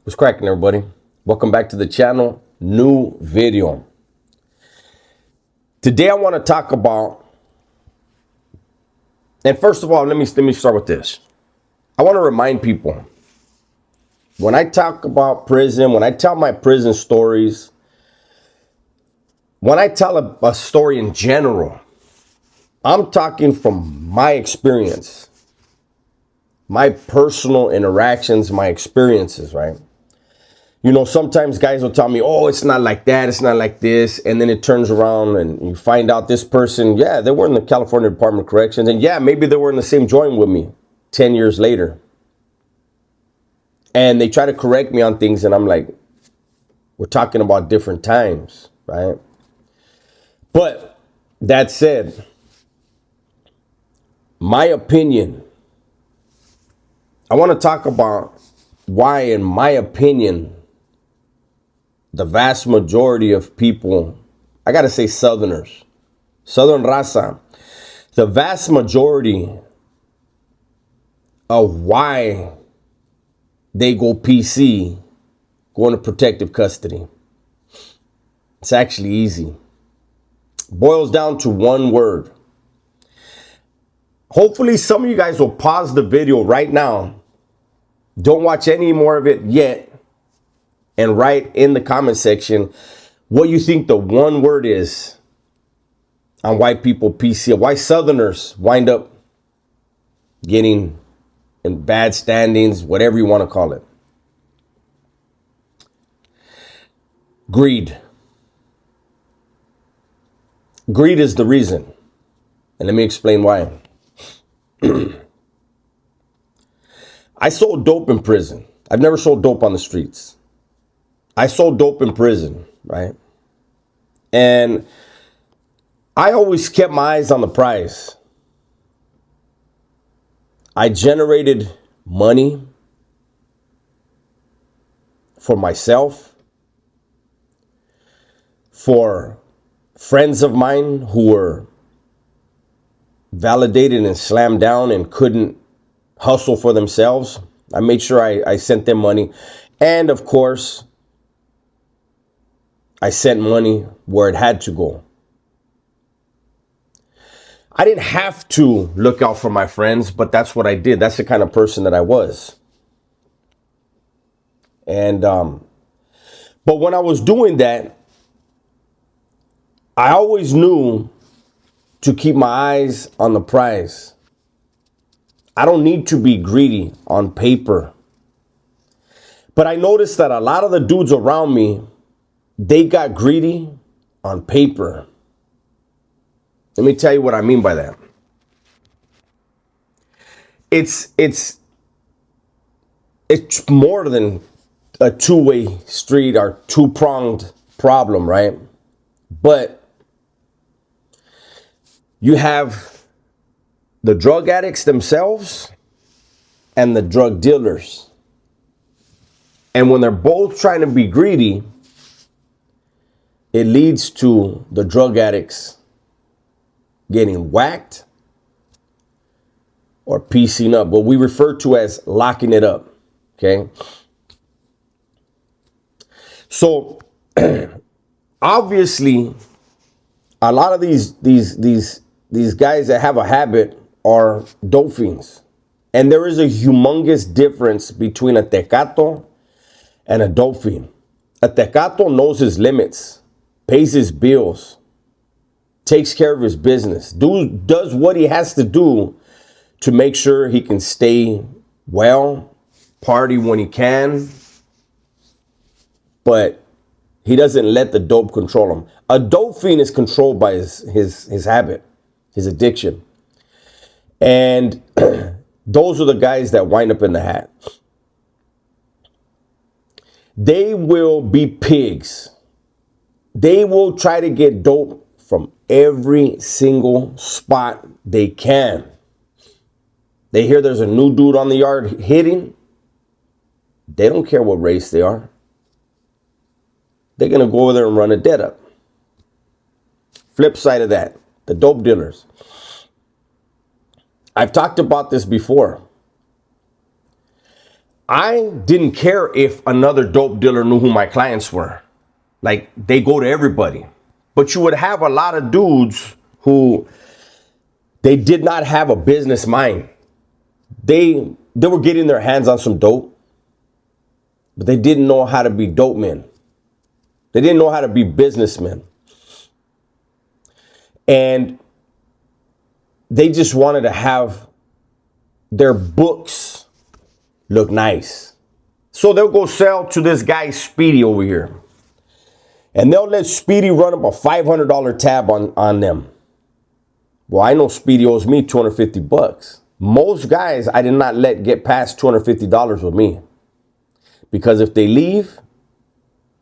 What's cracking, everybody? Welcome back to the channel. New video. Today I want to talk about, and first of all, let me start with this. I want to remind people, when I talk about prison, when I tell my prison stories, when I tell a story in general, I'm talking from my experience, my personal interactions, my experiences, right? You know, sometimes guys will tell me, oh, it's not like that, it's not like this. And then it turns around and you find out this person, yeah, they were in the California Department of Corrections. And yeah, maybe they were in the same joint with me 10 years later. And they try to correct me on things. And I'm like, we're talking about different times, right? But that said, my opinion, I want to talk about why, in my opinion, the vast majority of people, I got to say Southerners, Southern raza, the vast majority of why they go PC, go into protective custody. It's actually easy. Boils down to one word. Hopefully some of you guys will pause the video right now. Don't watch any more of it yet. And write in the comment section what you think the one word is on why people PC, why Southerners wind up getting in bad standings, whatever you want to call it. Greed. Greed is the reason. And let me explain why. I sold dope in prison. I've never sold dope on the streets. I sold dope in prison, right? And I always kept my eyes on the prize. I generated money for myself, for friends of mine who were validated and slammed down and couldn't hustle for themselves. I made sure I sent them money. And of course, I sent money where it had to go. I didn't have to look out for my friends, but that's what I did. That's the kind of person that I was. And, but when I was doing that, I always knew to keep my eyes on the prize. I don't need to be greedy on paper. But I noticed that a lot of the dudes around me, they got greedy on paper. Let me tell you what I mean by that. It's more than a two-way street or two-pronged problem, right? But you have the drug addicts themselves and the drug dealers. And when they're both trying to be greedy, it leads to the drug addicts getting whacked or piecing up, what we refer to as locking it up. Okay. So obviously, a lot of these guys that have a habit are dope fiends. And there is a humongous difference between a tecato and a dope fiend. A tecato knows his limits, pays his bills, takes care of his business, does what he has to do to make sure he can stay well, party when he can, but he doesn't let the dope control him. A dope fiend is controlled by his habit, his addiction. And those are the guys that wind up in the hat. They will be pigs. They will try to get dope from every single spot they can. They hear there's a new dude on the yard hitting. They don't care what race they are. They're going to go over there and run a dead up. Flip side of that, the dope dealers. I've talked about this before. I didn't care if another dope dealer knew who my clients were. Like, they go to everybody. But you would have a lot of dudes who, they did not have a business mind. They were getting their hands on some dope, but they didn't know how to be dope men. They didn't know how to be businessmen. And they just wanted to have their books look nice. So they'll go sell to this guy Speedy over here. And they'll let Speedy run up a $500 tab on them. Well, I know Speedy owes me $250. Most guys I did not let get past $250 with me. Because if they leave,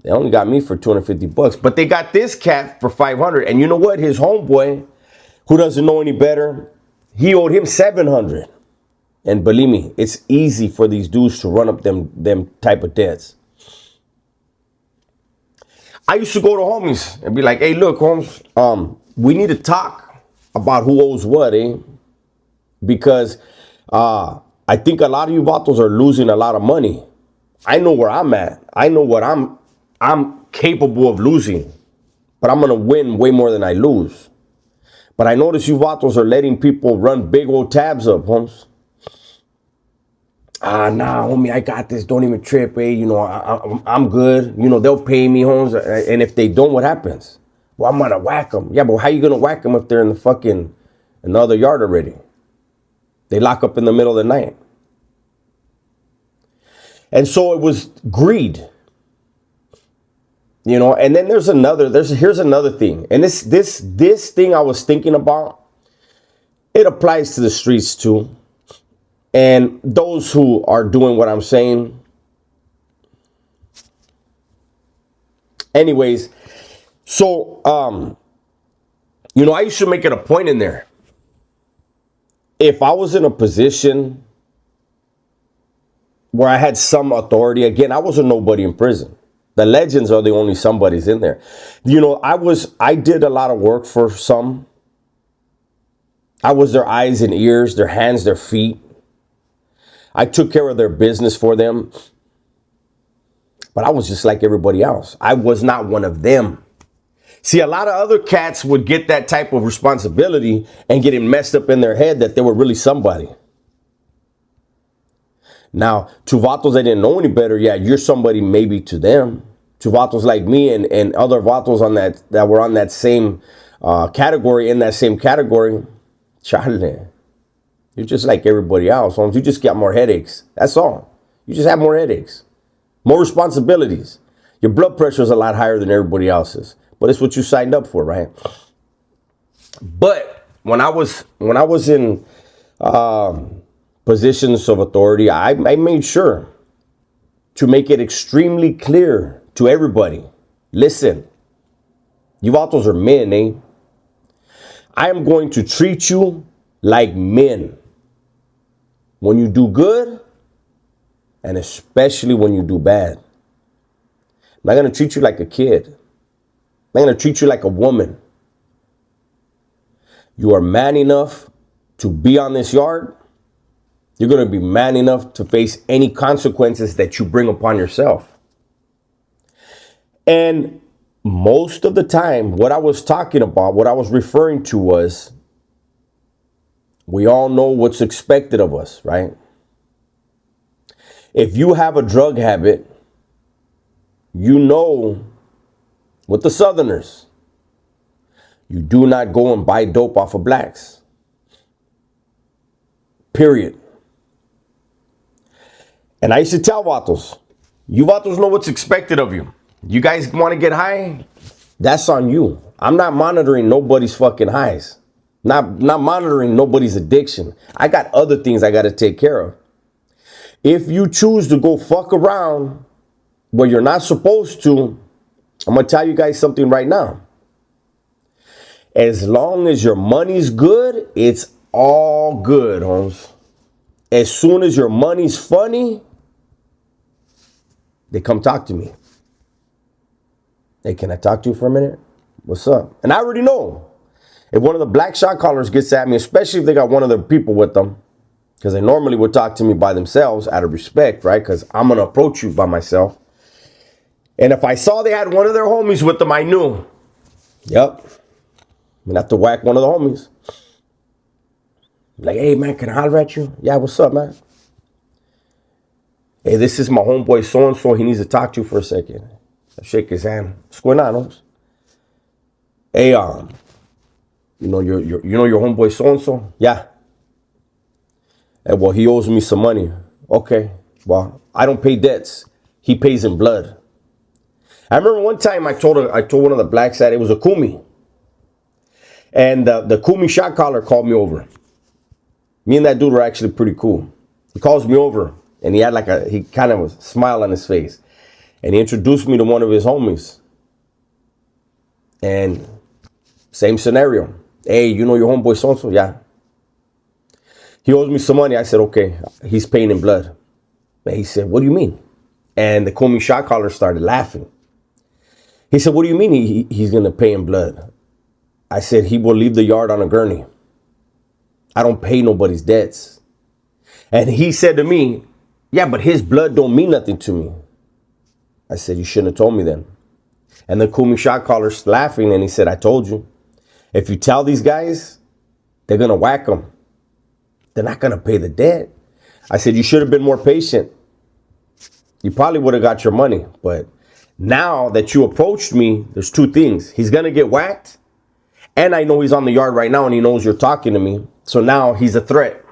they only got me for $250. But they got this cat for $500. And you know what? His homeboy, who doesn't know any better, he owed him $700. And believe me, it's easy for these dudes to run up them type of debts. I used to go to homies and be like, hey, look, Holmes, we need to talk about who owes what, eh? Because I think a lot of you vatos are losing a lot of money. I know where I'm at. I know what I'm capable of losing. But I'm going to win way more than I lose. But I notice you vatos are letting people run big old tabs up, Holmes. Nah, homie, I got this. Don't even trip, eh? You know, I'm good. You know, they'll pay me, Holmes. And if they don't, what happens? Well, I'm going to whack them. Yeah, but how you going to whack them if they're in the fucking another yard already? They lock up in the middle of the night. And so it was greed. You know, and then here's another thing. And this thing I was thinking about, it applies to the streets too. And those who are doing what I'm saying. Anyways, so, you know, I used to make it a point in there. If I was in a position where I had some authority, again, I was a nobody in prison. The legends are the only somebodies in there. You know, I did a lot of work for some. I was their eyes and ears, their hands, their feet. I took care of their business for them. But I was just like everybody else. I was not one of them. See, a lot of other cats would get that type of responsibility and get it messed up in their head that they were really somebody. Now, to vatos that didn't know any better, yeah, you're somebody maybe to them. To vatos like me and other vatos on that were on that same category, in that same category, Charlie, you're just like everybody else. You just got more headaches. That's all. You just have more headaches, more responsibilities. Your blood pressure is a lot higher than everybody else's, but it's what you signed up for, right? But when I was in positions of authority, I made sure to make it extremely clear to everybody. Listen, you vatos are men, eh? I am going to treat you like men. When you do good, and especially when you do bad. I'm not going to treat you like a kid. I'm not going to treat you like a woman. You are man enough to be on this yard. You're going to be man enough to face any consequences that you bring upon yourself. And most of the time, what I was talking about, what I was referring to was, we all know what's expected of us, right? If you have a drug habit, you know, with the Southerners, you do not go and buy dope off of blacks. Period. And I used to tell vatos, you vatos know what's expected of you. You guys want to get high? That's on you. I'm not monitoring nobody's fucking highs. Not monitoring nobody's addiction. I got other things I got to take care of. If you choose to go fuck around where you're not supposed to, I'm going to tell you guys something right now. As long as your money's good, it's all good, Holmes. As soon as your money's funny, they come talk to me. Hey, can I talk to you for a minute? What's up? And I already know. If one of the black shot callers gets at me, especially if they got one of their people with them, Because they normally would talk to me by themselves out of respect, right? Because I'm going to approach you by myself. And if I saw they had one of their homies with them, I knew, yep, I'm going to have to whack one of the homies. Like, hey, man, can I holler at you? Yeah, what's up, man? Hey, this is my homeboy so-and-so. He needs to talk to you for a second. I shake his hand. What's going on, homies? Hey, you know your homeboy so-and-so? Yeah. And well, he owes me some money. Okay. Well, I don't pay debts. He pays in blood. I remember one time I told one of the blacks that it was a kumi. And the kumi shot caller called me over. Me and that dude were actually pretty cool. He calls me over and he had he kind of was smile on his face. And he introduced me to one of his homies. And same scenario. Hey, you know your homeboy so-and-so? Yeah. He owes me some money. I said, okay. He's paying in blood. And he said, what do you mean? And the Comey shot caller started laughing. He said, what do you mean he's going to pay in blood? I said, he will leave the yard on a gurney. I don't pay nobody's debts. And he said to me, yeah, but his blood don't mean nothing to me. I said, you shouldn't have told me then. And the Comey shot caller's laughing and he said, I told you. If you tell these guys, they're going to whack them. They're not going to pay the debt. I said, you should have been more patient. You probably would have got your money. But now that you approached me, there's two things. He's going to get whacked. And I know he's on the yard right now and he knows you're talking to me. So now he's a threat.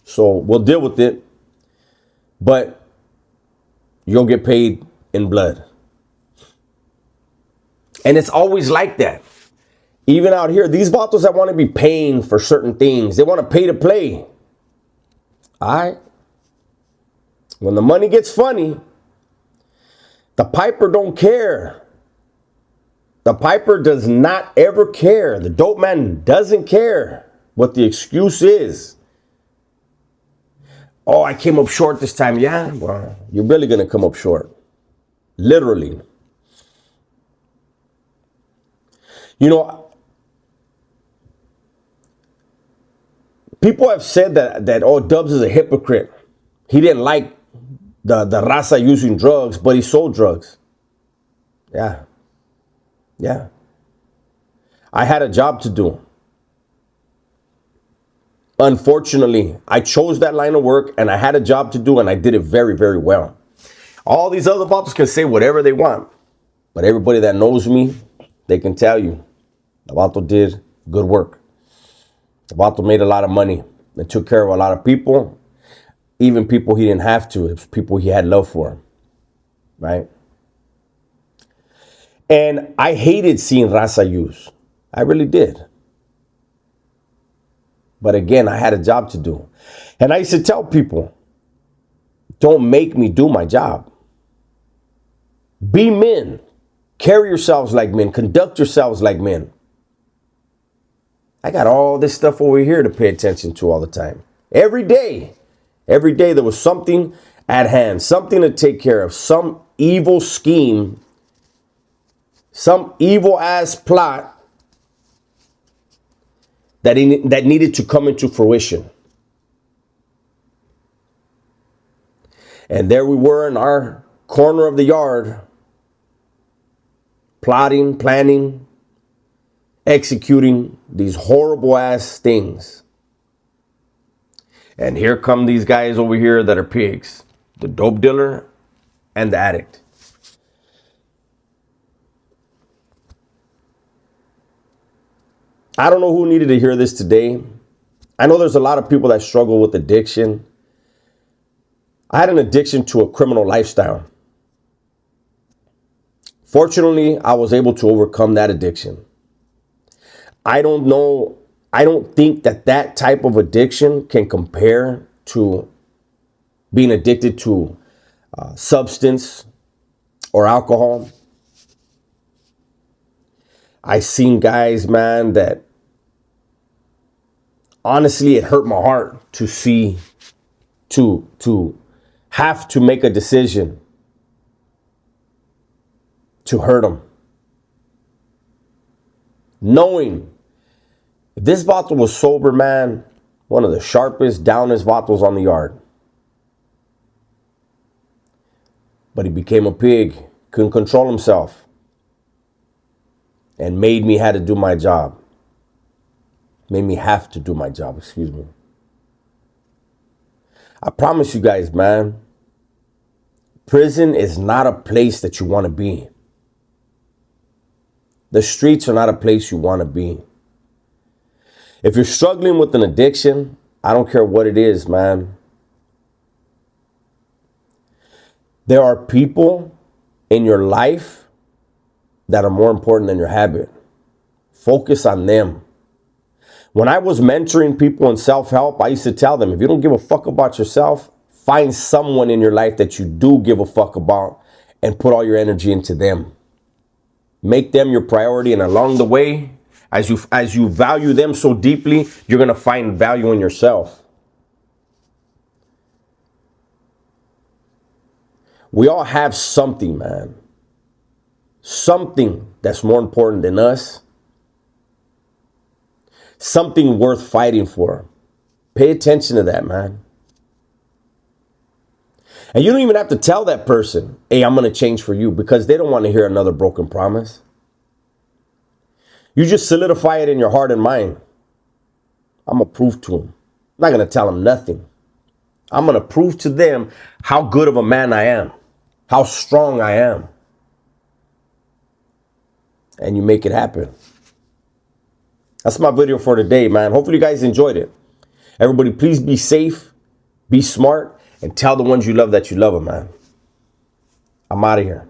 So we'll deal with it. But you'll get paid in blood. And it's always like that. Even out here, these vatos that want to be paying for certain things, they want to pay to play. All right. When the money gets funny, the piper don't care. The piper does not ever care. The dope man doesn't care what the excuse is. Oh, I came up short this time. Yeah, well, you're really going to come up short. Literally. You know, people have said that oh, Dubs is a hypocrite. He didn't like the raza using drugs, but he sold drugs. Yeah. Yeah. I had a job to do. Unfortunately, I chose that line of work and I had a job to do and I did it very, very well. All these other vatos can say whatever they want, but everybody that knows me, they can tell you, the vato did good work. The vato made a lot of money and took care of a lot of people, even people he didn't have to. It was people he had love for, right? And I hated seeing raza use. I really did. But again, I had a job to do. And I used to tell people, don't make me do my job. Be men. Carry yourselves like men. Conduct yourselves like men. I got all this stuff over here to pay attention to all the time. Every day there was something at hand, something to take care of, some evil scheme, some evil ass plot that needed to come into fruition. And there we were in our corner of the yard, plotting, planning, executing these horrible ass things. And here come these guys over here that are pigs, the dope dealer and the addict. I don't know who needed to hear this today. I know there's a lot of people that struggle with addiction. I had an addiction to a criminal lifestyle. Fortunately, I was able to overcome that addiction. I don't think that type of addiction can compare to being addicted to substance or alcohol. I seen guys, man, that honestly, it hurt my heart to see, to have to make a decision to hurt them. Knowing if this vato was sober, man, One of the sharpest, downest vatos on the yard. But he became a pig, couldn't control himself, and made me have to do my job. Made me have to do my job, excuse me. I promise you guys, man, prison is not a place that you want to be. The streets are not a place you want to be. If you're struggling with an addiction, I don't care what it is, man. There are people in your life that are more important than your habit. Focus on them. When I was mentoring people in self-help, I used to tell them, if you don't give a fuck about yourself, find someone in your life that you do give a fuck about and put all your energy into them. Make them your priority, and along the way, as you value them so deeply, you're going to find value in yourself. We all have something, man. Something that's more important than us. Something worth fighting for. Pay attention to that, man. And you don't even have to tell that person, hey, I'm going to change for you, because they don't want to hear another broken promise. You just solidify it in your heart and mind. I'm going to prove to them. I'm not going to tell them nothing. I'm going to prove to them how good of a man I am, how strong I am. And you make it happen. That's my video for today, man. Hopefully you guys enjoyed it. Everybody, please be safe, be smart, and tell the ones you love that you love them, man. I'm out of here.